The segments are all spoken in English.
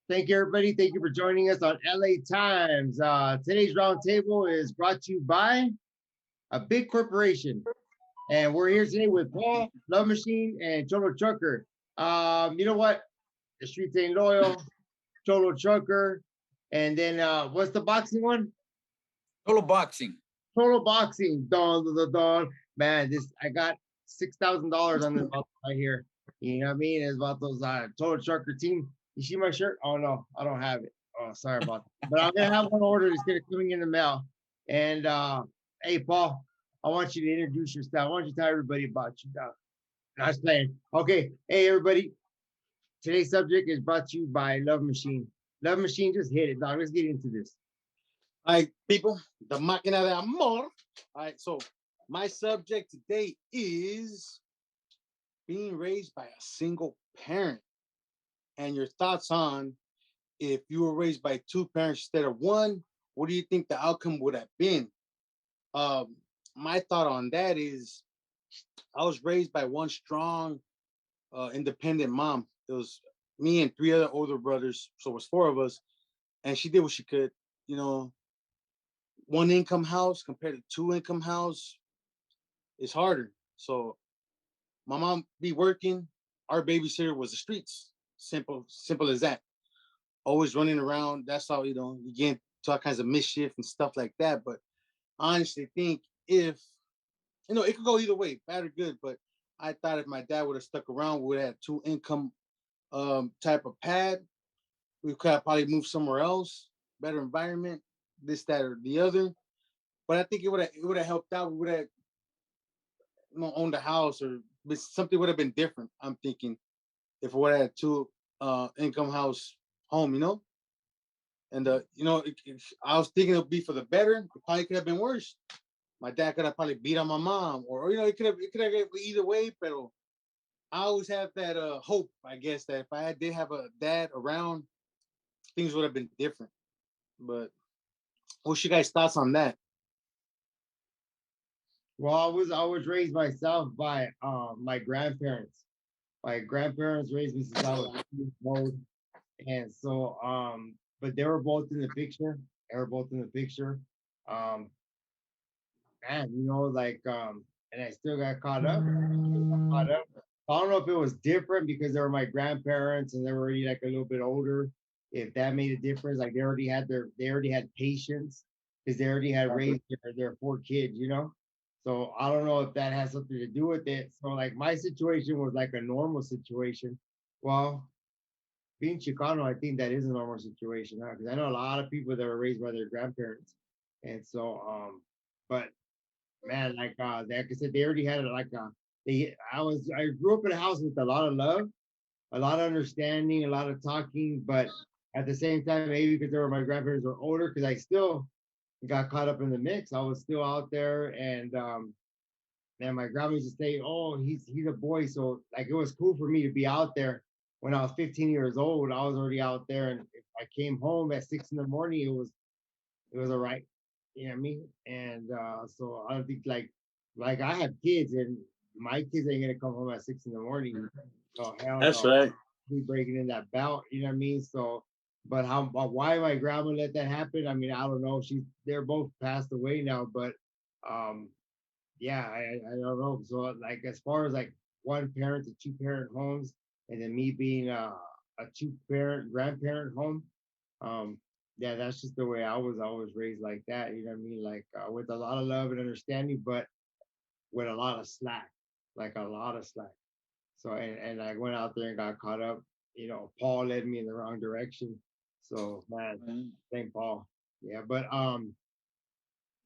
Thank you, everybody. Thank you for joining us on LA Times. Today's roundtable is brought to you by a big corporation. And we're here today with Paul, Love Machine, and Cholo Trucker. You know what? The streets ain't loyal, Cholo Trucker. And then what's the boxing one? Solo boxing. Cholo Boxing. Don, don, don, don. Man, this I got $6,000 on this right here. You know what I mean? It's about those Cholo Trucker team. You see my shirt? Oh no, I don't have it. Oh, sorry about that. But I'm gonna have one order that's gonna coming in the mail. And hey Paul, I want you to introduce yourself. I want you to tell everybody about you. I was playing. Okay, hey everybody. Today's subject is brought to you by Love Machine. Love Machine, just hit it, dog. Let's get into this. All right, people, the máquina de amor. All right, so my subject today is being raised by a single parent and your thoughts on if you were raised by two parents instead of one, what do you think the outcome would have been? My thought on that is I was raised by one strong, independent mom. It was me and three other older brothers, so it was four of us, and she did what she could. You know, one income house compared to two income house is harder. So my mom be working, our babysitter was the streets. Simple as that. Always running around. That's how you get into all kinds of mischief and stuff like that. But I honestly think if it could go either way, bad or good. But I thought if my dad would have stuck around, we would have two income type of pad. We could have probably moved somewhere else, better environment, this, that, or the other. But I think it would have helped out. We would have owned a house or something would have been different. I'm thinking if we would have had two income house home. And I was thinking it would be for the better. It probably could have been worse. My dad could have probably beat on my mom, or it could have either way. But I always have that hope, I guess, that if I did have a dad around, things would have been different. But what's your guys' thoughts on that? Well, I was raised myself by my grandparents. My grandparents raised me since I was 2 years old. And so but they were both in the picture. They were both in the picture. Um and and I still got caught up. Caught up. I don't know if it was different because they were my grandparents and they were already like a little bit older. If that made a difference, like they already had patience because they already had raised their 4 kids. So I don't know if that has something to do with it. So like my situation was like a normal situation. Well, being Chicano, I think that is a normal situation, huh? Because I know a lot of people that were raised by their grandparents, and so but man, like I said, they already had I grew up in a house with a lot of love, a lot of understanding, a lot of talking, but at the same time, maybe because they were my grandparents were older, because I still got caught up in the mix. I was still out there, and man, my grandma used to say, "Oh, he's a boy," so like it was cool for me to be out there. When I was 15 years old, I was already out there, and if I came home at 6 in the morning, it was all right. You know what I mean? And so I don't think like I have kids, and my kids ain't gonna come home at 6 in the morning. Oh hell That's no, right. be breaking in that belt. You know what I mean? So, but why my grandma let that happen? I mean, I don't know. They're both passed away now, but um, yeah, I don't know. So like as far as like one parent to two parent homes, and then me being a two parent grandparent home, um, yeah, that's just the way I was raised like that. You know what I mean? Like with a lot of love and understanding, but with a lot of slack, like a lot of slack. So and I went out there and got caught up. Paul led me in the wrong direction. So man, thank Paul. Yeah, but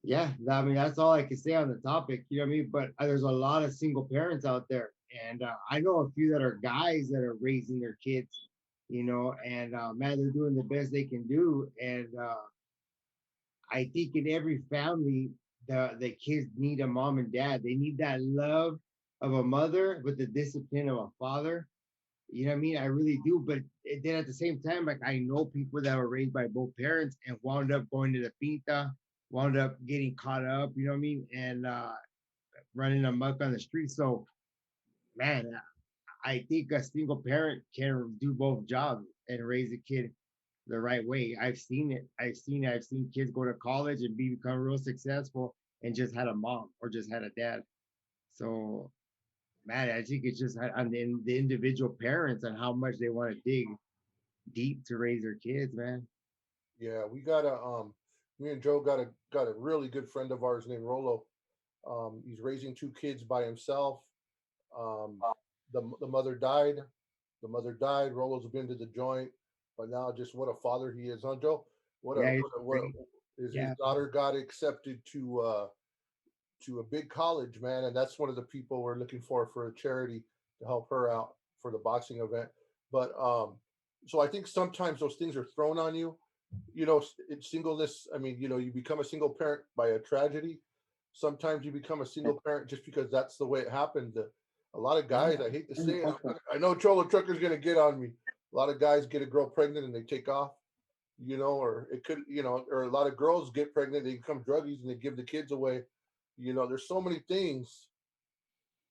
yeah, I mean that's all I can say on the topic. You know what I mean? But there's a lot of single parents out there, and I know a few that are guys that are raising their kids. And man, they're doing the best they can do. And I think in every family, the kids need a mom and dad. They need that love of a mother with the discipline of a father. You know what I mean? I really do. But then at the same time, like I know people that were raised by both parents and wound up going to the pinta, wound up getting caught up, you know what I mean? And running amok on the street. So, man, I think a single parent can do both jobs and raise a kid the right way. I've seen it. I've seen it. I've seen kids go to college and become real successful and just had a mom or just had a dad. So, man, I think it's just on the individual parents and how much they want to dig deep to raise their kids, man. Yeah, we got me and Joe got a really good friend of ours named Rolo. He's raising two kids by himself. Um, the mother died. The mother died. Rolo's been to the joint, but now just what a father he is, huh, Joe? Yeah, it's What great. his Yeah. daughter got accepted to a big college, man, and that's one of the people we're looking for a charity to help her out for the boxing event. But so I think sometimes those things are thrown on you. You know, it's singleness. I mean, you know, you become a single parent by a tragedy. Sometimes you become a single parent just because that's the way it happened. A lot of guys, I hate to say it, I know Cholo Trucker's gonna get on me. A lot of guys get a girl pregnant and they take off, you know, or it could, you know, or a lot of girls get pregnant, they become druggies and they give the kids away. You know, there's so many things.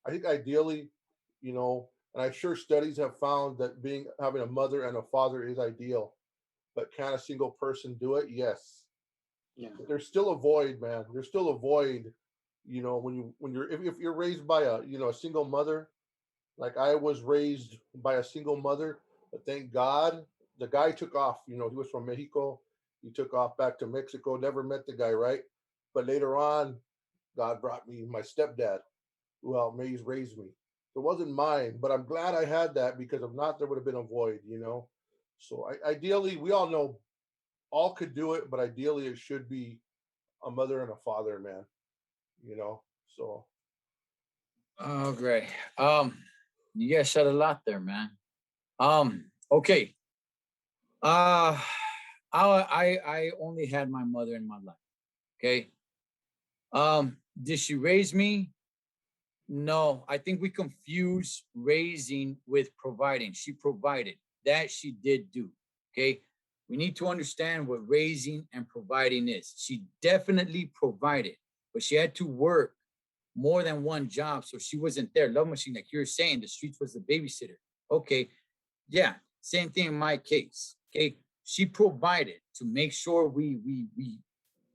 I think ideally, you know, and I'm sure studies have found that having a mother and a father is ideal, but can a single person do it? Yes. Yeah. There's still a void, man. There's still a void, you know, if you're raised by a single mother, like I was raised by a single mother, but thank God the guy took off. You know, he was from Mexico. He took off back to Mexico. Never met the guy, right? But later on, God brought me my stepdad, who helped me raise me. So it wasn't mine, but I'm glad I had that because if not, there would have been a void, you know. So ideally, we all know all could do it, but ideally, it should be a mother and a father, man. You know. So Oh, great. You guys said a lot there, man. Okay. Uh, I only had my mother in my life. Okay. Did she raise me? No, I think we confuse raising with providing. She provided. That she did do. Okay. We need to understand what raising and providing is. She definitely provided, but she had to work more than one job. So she wasn't there. Love machine, like you're saying, the streets was the babysitter. Okay. Yeah. Same thing in my case. Okay. She provided to make sure we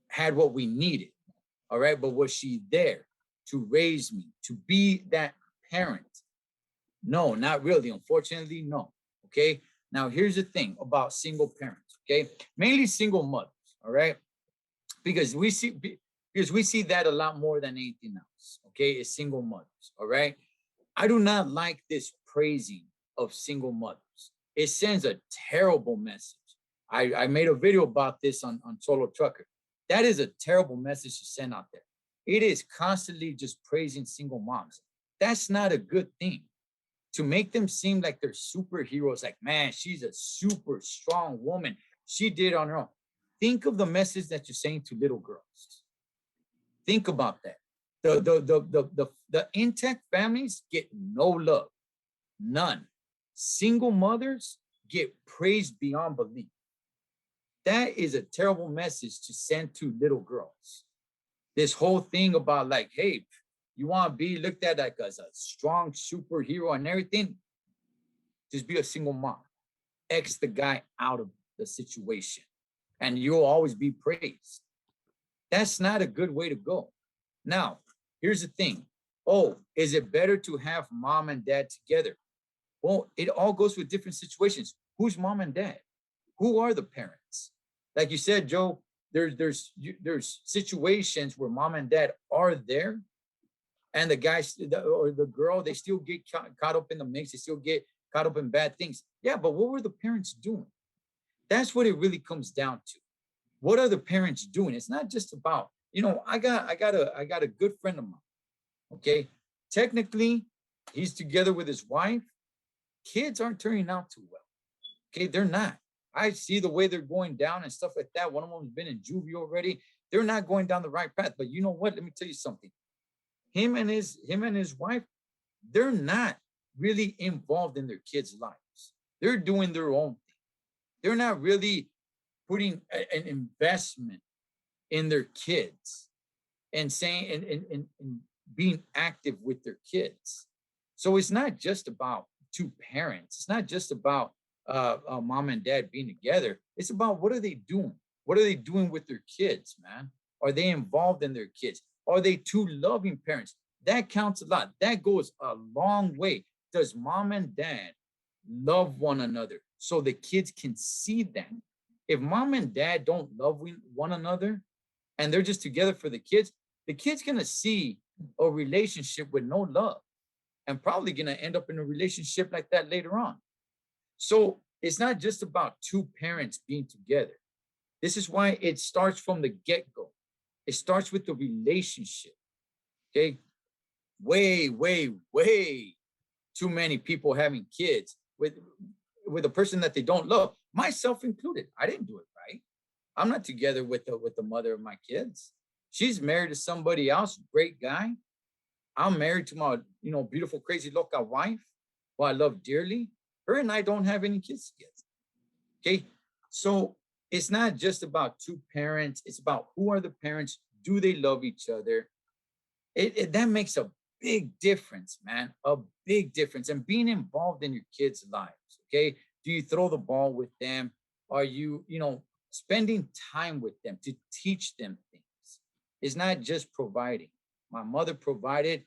had what we needed. All right. But was she there to raise me, to be that parent? No, not really. Unfortunately, no. Okay. Now, here's the thing about single parents. Okay. Mainly single mothers. All right. Because we see that a lot more than anything else. Okay. Is single mothers. All right. I do not like this praising of single mothers. It sends a terrible message. I made a video about this on Cholo Trucker. That is a terrible message to send out there. It is constantly just praising single moms. That's not a good thing. To make them seem like they're superheroes, like, man, she's a super strong woman. She did on her own. Think of the message that you're saying to little girls. Think about that. The intact families get no love, none. Single mothers get praised beyond belief. That is a terrible message to send to little girls. This whole thing about like, hey, you want to be looked at like as a strong superhero and everything, just be a single mom. X the guy out of the situation and you'll always be praised. That's not a good way to go. Now, here's the thing. Oh, is it better to have mom and dad together? Well, it all goes with different situations. Who's mom and dad? Who are the parents? Like you said, Joe, there's situations where mom and dad are there and the guys or the girl, they still get caught up in the mix. They still get caught up in bad things. Yeah, but what were the parents doing? That's what it really comes down to. What are the parents doing? It's not just about, you know, I got a good friend of mine. Okay. Technically, he's together with his wife. Kids aren't turning out too well. Okay, they're not. I see the way they're going down and stuff like that. One of them has been in juvie already. They're not going down the right path. But you know what? Let me tell you something. Him and his wife, they're not really involved in their kids' lives. They're doing their own thing. They're not really putting an investment in their kids and saying and being active with their kids. So it's not just about two parents. It's not just about mom and dad being together. It's about what are they doing? What are they doing with their kids, man? Are they involved in their kids? Are they two loving parents? That counts a lot. That goes a long way. Does mom and dad love one another so the kids can see that? If mom and dad don't love one another and they're just together for the kids gonna see a relationship with no love and probably gonna end up in a relationship like that later on. So it's not just about two parents being together. This is why it starts from the get-go. It starts with the relationship. Okay. Way too many people having kids with a person that they don't love, myself included. I didn't do it right. I'm not together with the mother of my kids. She's married to somebody else, great guy. I'm married to my, beautiful, crazy loca wife, who I love dearly. Her and I don't have any kids together. Okay. So it's not just about two parents. It's about who are the parents? Do they love each other? That makes a big difference, man. A big difference. And being involved in your kids' lives. Okay. Do you throw the ball with them? Are you, spending time with them to teach them things? It's not just providing. My mother provided.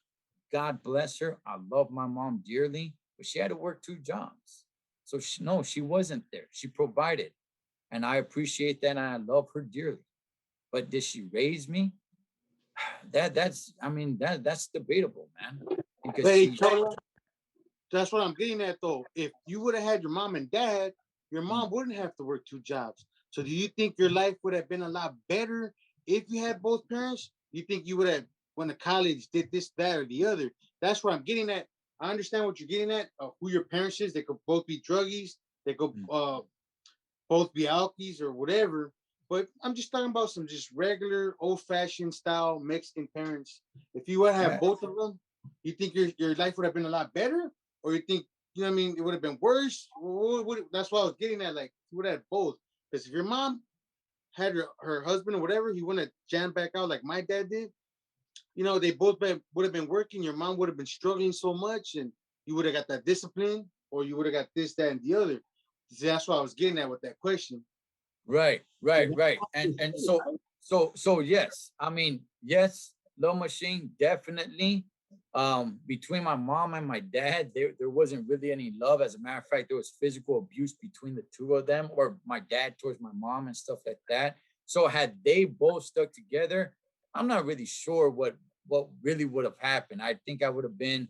God bless her. I love my mom dearly, but she had to work 2 jobs. So she wasn't there. She provided. And I appreciate that. And I love her dearly. But did she raise me? That's debatable, man. Because Hey, Cholo, that's what I'm getting at, though. If you would have had your mom and dad, your mom wouldn't have to work 2 jobs. So do you think your life would have been a lot better if you had both parents? You think you would have went to college, did this, that, or the other? That's what I'm getting at. I understand what you're getting at, who your parents is. They could both be druggies. They could both be alkies or whatever. But I'm just talking about some just regular old-fashioned style Mexican parents. If you would have both of them, you think your life would have been a lot better? Or you think, it would have been worse? That's what I was getting at. Like, you would have both. Because if your mom had her husband or whatever, he wouldn't have jammed back out like my dad did. They both would have been working. Your mom would have been struggling so much, and you would have got that discipline, or you would have got this, that, and the other. See, that's what I was getting at with that question. Right. And so yes. I mean, yes, love machine, definitely. Between my mom and my dad, there wasn't really any love. As a matter of fact, there was physical abuse between the two of them, or my dad towards my mom and stuff like that. So had they both stuck together, I'm not really sure what really would have happened. I think I would have been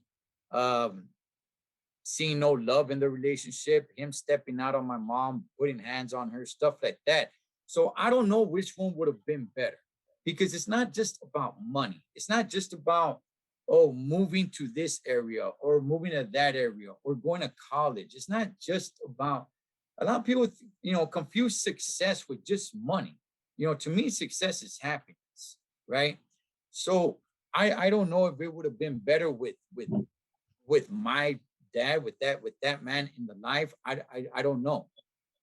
seeing no love in the relationship, him stepping out on my mom, putting hands on her, stuff like that. So I don't know which one would have been better, because it's not just about money. It's not just about, moving to this area or moving to that area or going to college. It's not just about, a lot of people, confuse success with just money. To me, success is happiness, right? So I don't know if it would have been better with my dad, with that man in the life. I don't know.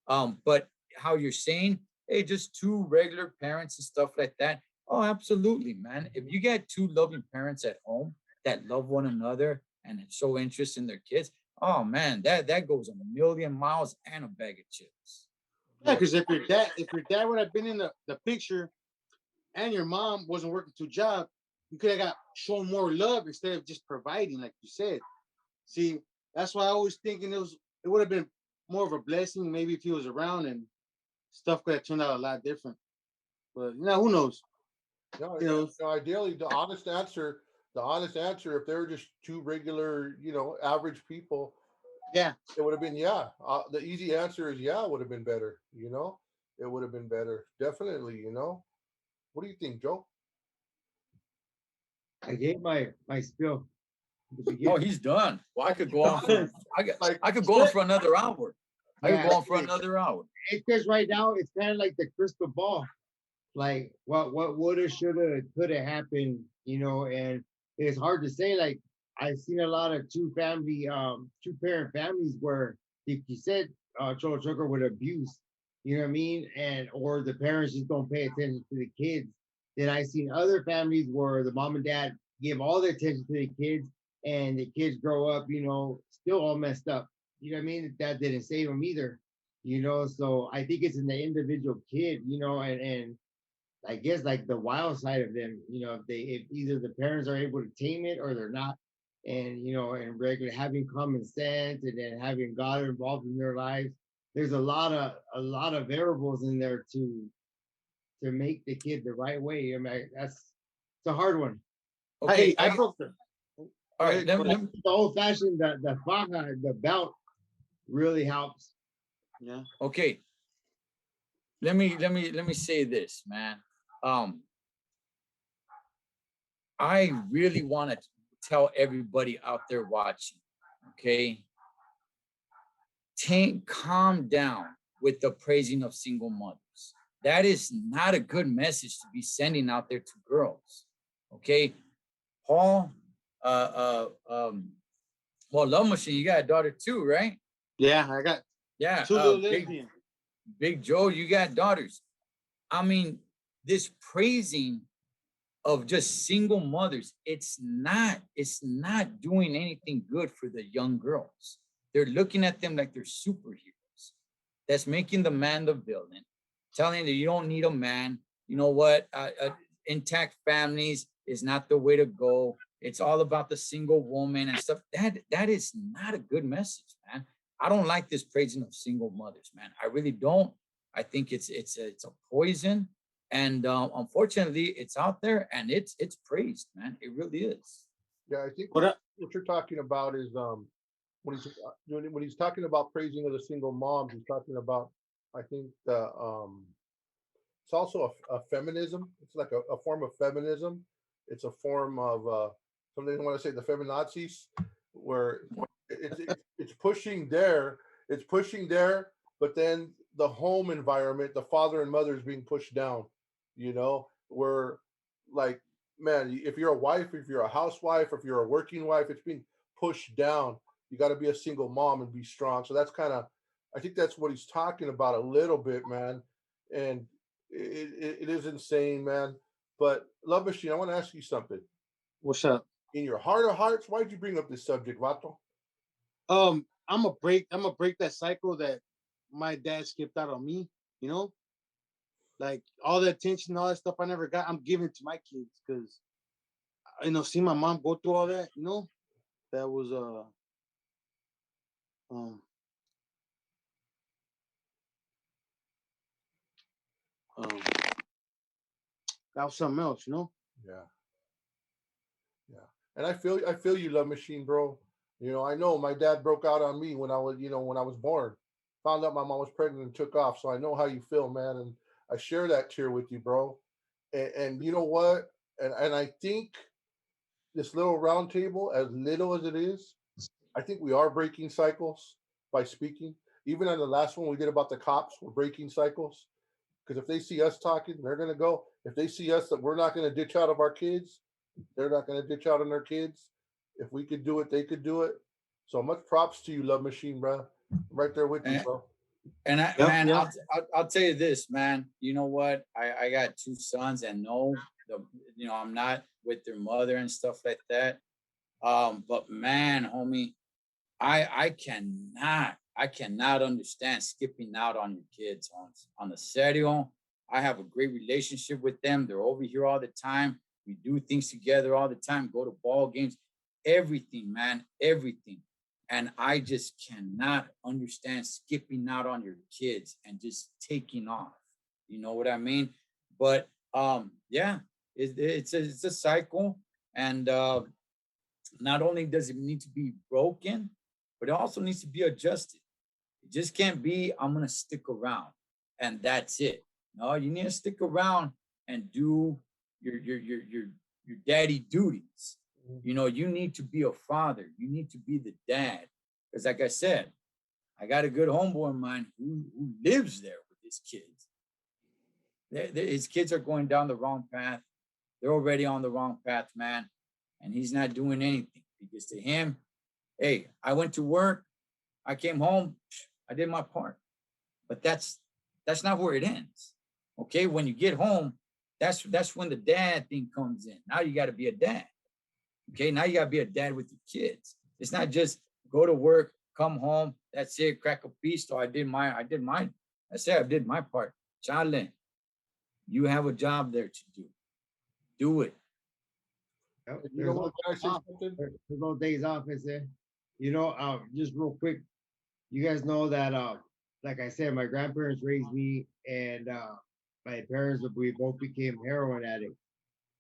But how you're saying, hey, just 2 regular parents and stuff like that. Oh, absolutely, man. If you get 2 loving parents at home that love one another and show interest in their kids, oh man, that goes a million miles and a bag of chips. Yeah, because if your dad would have been in the picture and your mom wasn't working 2 jobs, you could have got shown more love instead of just providing, like you said. See, that's why I was thinking it would have been more of a blessing maybe if he was around, and stuff could have turned out a lot different. But who knows? No, ideally, the honest answer, if they were just 2 regular, average people, Yeah. it would have been, yeah. The easy answer is, yeah, it would have been better. It would have been better, definitely. What do you think, Joe? I gave my spiel. Oh, he's done. Well, I could go on for I could go on for another hour. I could go on for another hour. It's just right now, it's kind of like the crystal ball. Like what woulda, shoulda, coulda happened, and it's hard to say. Like I've seen a lot of 2-parent families where, if you said Cholo Trucker with abuse, you know what I mean, and or the parents just don't pay attention to the kids. Then I've seen other families where the mom and dad give all their attention to the kids, and the kids grow up, still all messed up, you know what I mean? That didn't save them either, you know. So I think it's in the individual kid, you know, and I guess like the wild side of them, you know, if either the parents are able to tame it or they're not, and you know, and regular having common sense and then having God involved in their lives. There's a lot of variables in there to make the kid the right way. I mean, it's a hard one. Okay, I broke the. all right. Go ahead. The old fashioned, the faja, the belt really helps. Yeah. Okay. Let me say this, man. I really want to tell everybody out there watching, okay? Calm down with the praising of single mothers. That is not a good message to be sending out there to girls, okay? Paul, well, Love Machine, you got a daughter too, right? Yeah, I got Yeah. two little lesbians. Big Joe, you got daughters. I mean, this praising of just single mothers, it's not doing anything good for the young girls. They're looking at them like they're superheroes. That's making the man the villain, telling you you don't need a man. You know what? Intact families is not the way to go. It's all about the single woman and stuff. That is not a good message, man. I don't like this praising of single mothers, man. I really don't. I think it's a poison. And unfortunately, it's out there and it's praised, man. It really is. Yeah, I think What what you're talking about is when he's talking about praising of the single moms, he's talking about, I think, it's also a feminism. It's like a form of feminism. It's a form of something I want to say the feminazis, where it's pushing there. It's pushing there, but then the home environment, the father and mother is being pushed down. You know, where like, man, if you're a wife, if you're a housewife, if you're a working wife, it's being pushed down. You got to be a single mom and be strong. So that's kind of, I think that's what he's talking about a little bit, man. And it is insane, man. But Love Machine, I want to ask you something. What's up? In your heart of hearts, why'd you bring up this subject, Vato? I'm gonna break that cycle that my dad skipped out on me, you know? Like all the attention, all that stuff I never got, I'm giving to my kids because you know, see my mom go through all that, you know, that was um that was something else, you know. Yeah, yeah. And I feel you, Love Machine, bro. You know, I know my dad broke out on me when I was, when I was born. Found out my mom was pregnant and took off. So I know how you feel, man. And I share that tear with you, bro. And you know what? And I think this little round table, as little as it is, I think we are breaking cycles by speaking. Even on the last one we did about the cops, we're breaking cycles. Because if they see us talking, they're gonna go. If they see us that we're not gonna ditch out of our kids, they're not gonna ditch out on their kids. If we could do it, they could do it. So much props to you, Love Machine, bro. I'm right there with you, bro. And Yep, man, yep. I'll tell you this, man. You know what? I got two sons, and no, I'm not with their mother and stuff like that. But man, homie, I cannot understand skipping out on your kids on the serio. I have a great relationship with them. They're over here all the time. We do things together all the time. Go to ball games, everything, man, everything. And I just cannot understand skipping out on your kids and just taking off. You know what I mean? But yeah, it's a cycle, and not only does it need to be broken, but it also needs to be adjusted. It just can't be, I'm gonna stick around and that's it. No, you need to stick around and do your daddy duties. You know, you need to be a father. You need to be the dad. Because like I said, I got a good homeboy of mine who lives there with his kids. His kids are going down the wrong path. They're already on the wrong path, man. And he's not doing anything because to him, hey, I went to work, I came home, I did my part. But that's not where it ends. Okay, when you get home, that's when the dad thing comes in. Now you got to be a dad. Okay, now you got to be a dad with your kids. It's not just go to work, come home, that's it, crack a piece. So I did mine. I said I did my part. Chale, you have a job there to do. Do it. Yep, And you know there's what? no Can I say off. something? There's no days off, is there? You know, just real quick, you guys know that, like I said, my grandparents raised me, and my parents, we both became heroin addicts.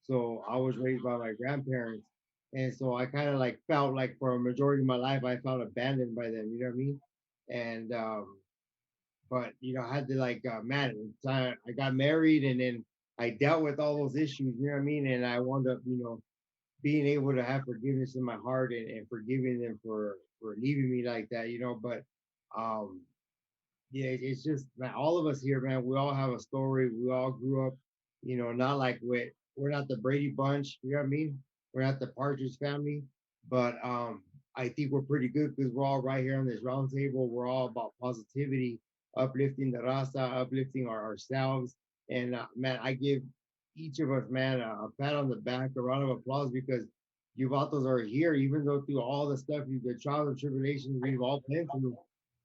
So I was raised by my grandparents, and so I kind of like felt like for a majority of my life, I felt abandoned by them. You know what I mean? And but you know, I had to like, man, I got married, and then I dealt with all those issues. You know what I mean? And I wound up, you know, being able to have forgiveness in my heart, and forgiving them for leaving me like that, you know. But um yeah, it's just, man, all of us here, man, we all have a story. We all grew up, you know, not like we're not the Brady Bunch, you know what I mean? We're not the Partridge Family, but I think we're pretty good because we're all right here on this round table. We're all about positivity, uplifting the raza, uplifting ourselves. And man, I give each of us, man, a pat on the back, a round of applause, because you vatos are here, even though through all the stuff, the trials and tribulations we've all been through,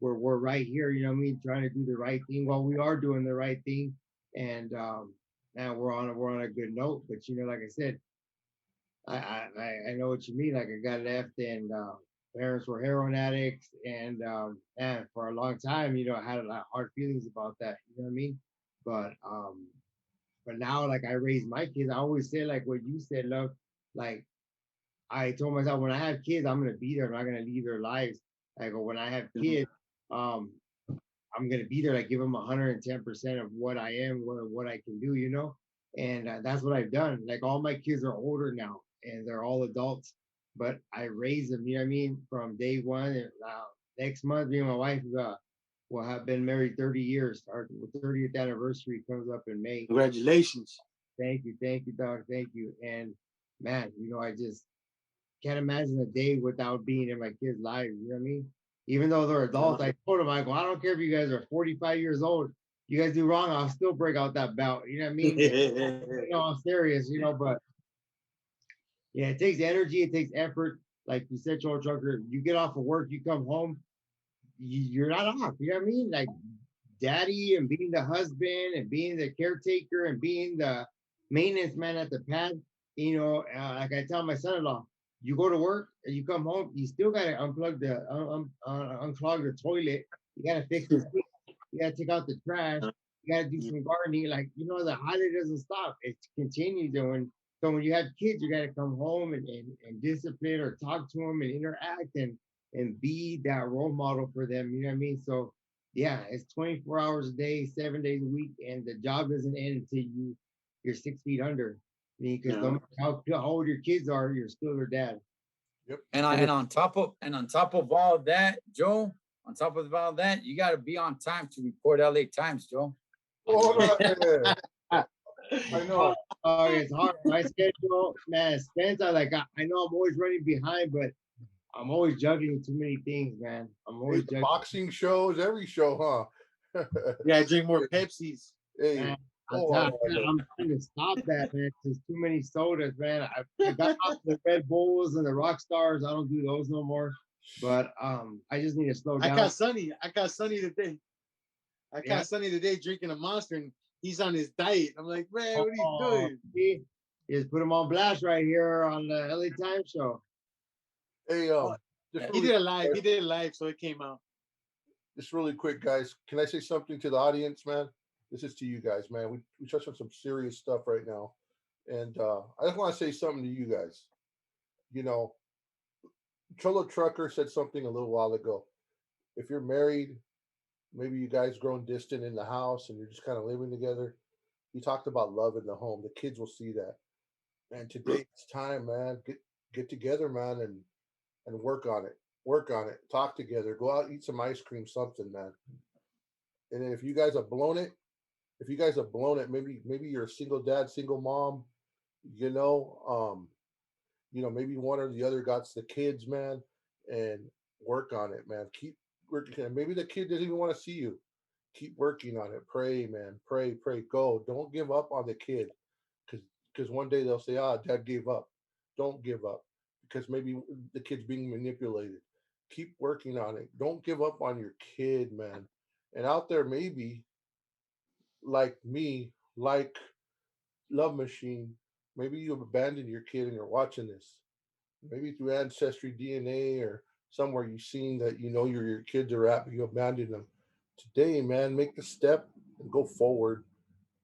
we're right here, you know what I mean, trying to do the right thing. Well, we are doing the right thing, and now we're on a good note. But you know, like I said, I know what you mean. Like, I got left, and parents were heroin addicts, and man, for a long time, you know, I had a lot of hard feelings about that. You know what I mean? But but now, like, I raise my kids. I always say, like what you said, love. Like, I told myself, when I have kids, I'm gonna be there. I'm not gonna leave their lives. I go, when I have kids, um, I'm gonna be there. I give them 110% of what I am, what I can do, you know. And that's what I've done. Like, all my kids are older now, and they're all adults, but I raise them. You know what I mean? From day one. And next month, me and my wife will have been married 30 years. Our 30th anniversary comes up in May. Congratulations. Thank you, dog. Thank you. And man, you know, I just can't imagine a day without being in my kids' lives. You know what I mean? Even though they're adults, I told them, I go, I don't care if you guys are 45 years old. You guys do wrong, I'll still break out that belt. You know what I mean? You know, I'm serious, you know, but yeah, it takes energy, it takes effort. Like you said, Cholo Trucker, you get off of work, you come home, you're not off. You know what I mean? Like, daddy, and being the husband, and being the caretaker, and being the maintenance man at the pad. You know, like I tell my son-in-law, you go to work and you come home, you still gotta unclog the toilet. You gotta fix the sink. You gotta take out the trash. You gotta do some gardening. Like, you know, the holiday doesn't stop. It continues. And when you have kids, you gotta come home, and discipline, or talk to them, and interact, and be that role model for them. You know what I mean? So yeah, it's 24 hours a day, 7 days a week, and the job doesn't end until you're 6 feet under. I mean, because no matter how old your kids are, you're still their dad. Yep. And on top of all that, Joe, on top of all that, you got to be on time to report LA Times, Joe. Oh, yeah. I know. It's hard. My schedule, man, Spence, I know I'm always running behind, but I'm always juggling too many things, man. I'm always juggling. Boxing shows, every show, huh? Yeah, drink more Pepsis. Hey, Man, oh, I'm trying to stop that, man. There's too many sodas, man. I got off the Red Bulls and the Rock Stars. I don't do those no more. But I just need to slow down. I caught Sonny today. Sonny today drinking a Monster, and he's on his diet. I'm like, man, what are you doing? See? You just put him on blast right here on the LA Times show. hey, He did it live, so it came out. Just really quick, guys. Can I say something to the audience, man? This is to you guys, man. We touched on some serious stuff right now. And I just want to say something to you guys. You know, Cholo Trucker said something a little while ago. If you're married, maybe you guys grown distant in the house and you're just kind of living together. He talked about love in the home. The kids will see that. And today it's time, man. Get together, man, and work on it. Work on it. Talk together. Go out, eat some ice cream, something, man. And then if you guys have blown it, maybe you're a single dad, single mom, you know, maybe one or the other got the kids, man, and work on it, man. Keep working. Maybe the kid doesn't even want to see you. Keep working on it. Pray, man. Pray. Go. Don't give up on the kid, because one day they'll say, "Ah, dad gave up." Don't give up, because maybe the kid's being manipulated. keep working on it. Don't give up on your kid, man. And out there, maybe like me, like Love Machine, maybe you've abandoned your kid and you're watching this. Maybe through ancestry, DNA, or somewhere you've seen that you know your kids are at, but you abandoned them. Today, man, make the step and go forward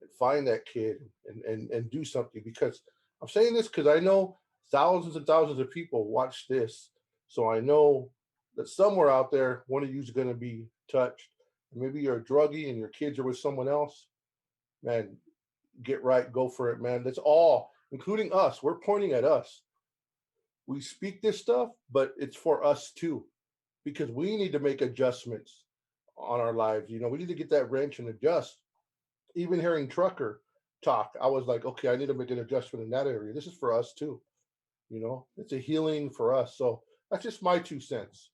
and find that kid and do something. Because I'm saying this because I know thousands and thousands of people watch this. So I know that somewhere out there, one of you is going to be touched. Maybe you're a druggie and your kids are with someone else. Man, get right, go for it, man. That's all, including us. We're pointing at us. We speak this stuff, but it's for us too, because we need to make adjustments on our lives. You know, we need to get that wrench and adjust. Even hearing Trucker talk, I was like, okay, I need to make an adjustment in that area. This is for us too. You know, it's a healing for us. So that's just my 2 cents.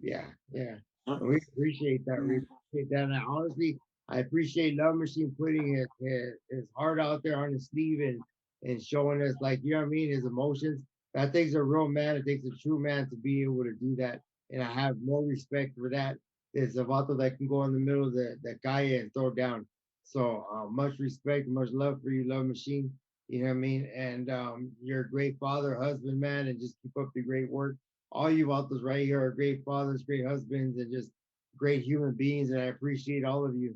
Yeah, yeah. We appreciate that. We appreciate that. And honestly, I appreciate Love Machine putting his heart out there on his sleeve and showing us, like, you know what I mean, his emotions. That takes a real man. It takes a true man to be able to do that. And I have more respect for that. There's a vato that can go in the middle of the calle and throw down. So much respect, much love for you, Love Machine. You know what I mean? And you're a great father, husband, man, and just keep up the great work. All you vatos right here are great fathers, great husbands, and just great human beings. And I appreciate all of you.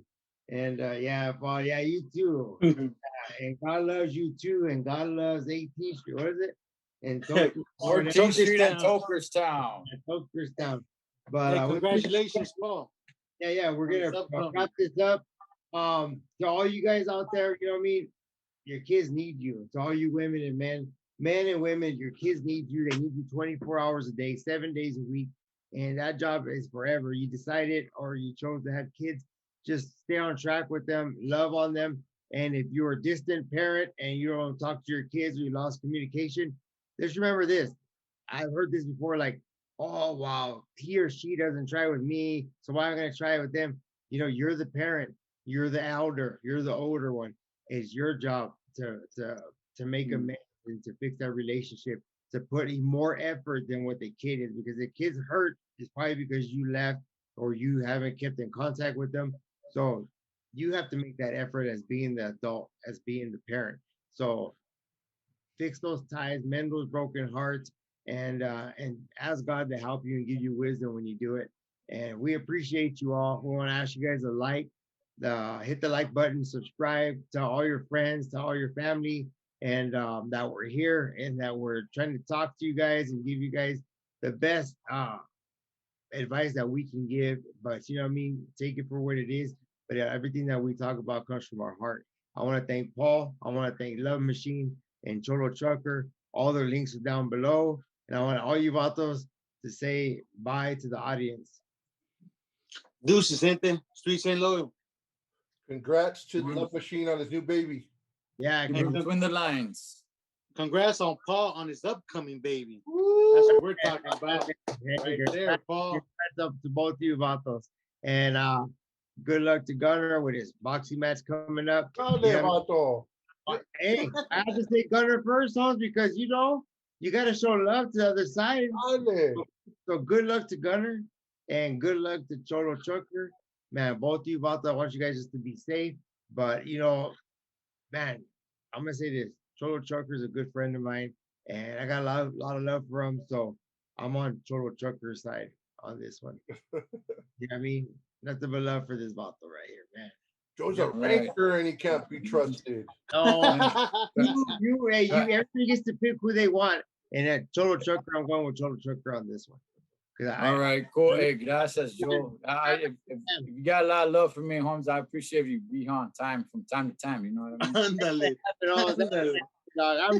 And yeah, Paul, yeah, you too. And God loves you too. And God loves 18th Street. What is it? And 14th Street and Tokerstown. Tokerstown. But hey, congratulations, Paul. Yeah, we're gonna wrap this up. To all you guys out there, you know what I mean? Your kids need you. To all you women and men and women, your kids need you. They need you 24 hours a day, 7 days a week. And that job is forever. You decided or you chose to have kids, just stay on track with them, love on them. And if you're a distant parent and you don't talk to your kids or you lost communication, just remember this. I've heard this before, like, oh, wow, he or she doesn't try with me, so why am I going to try with them? You know, you're the parent, you're the elder, you're the older one. It's your job to make a man and to fix that relationship, to put in more effort than what the kid is, because the kid's hurt is probably because you left or you haven't kept in contact with them. So you have to make that effort as being the adult, as being the parent. So fix those ties, mend those broken hearts, and ask God to help you and give you wisdom when you do it. And we appreciate you all. We want to ask you guys to hit the like button, subscribe, tell all your friends, tell all your family, and that we're here and that we're trying to talk to you guys and give you guys the best advice that we can give. But you know what I mean? Take it for what it is. But everything that we talk about comes from our heart. I want to thank Paul. I want to thank Love Machine and Cholo Trucker. All their links are down below. And I want all you vatos to say bye to the audience. Deuces, gente. Street St. Loyal. Congrats to the Love Machine on his new baby. Yeah, Between the lines. Congrats on Paul on his upcoming baby. That's what we're talking about. Right there, Paul. Congrats up to both of you vatos. And good luck to Gunner with his boxing match coming up. Hey, I have to say Gunner first, Holmes, because you know you got to show love to the other side. So good luck to Gunner and good luck to Cholo Trucker. Man, both of you vatos, I want you guys just to be safe. But you know, man, I'm gonna say this: Cholo Trucker is a good friend of mine, and I got a lot of love for him. So I'm on Cholo Trucker's side on this one. You know what I mean? Nothing but love for this vato right here, man. Joe's a ranker and he can't be trusted. Oh, everybody gets to pick who they want. And at Cholo Trucker, I'm going with Cholo Trucker on this one. All right, cool. Hey, gracias, Joe. If you got a lot of love for me, Holmes, I appreciate you be on time from time to time. You know what I mean? I'm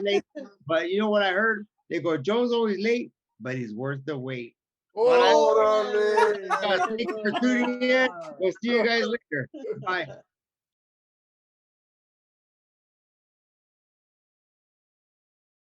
late, but you know what I heard? They go, Joe's always late, but he's worth the wait. Oh, Thank you for tuning in. We'll see you guys later. Bye.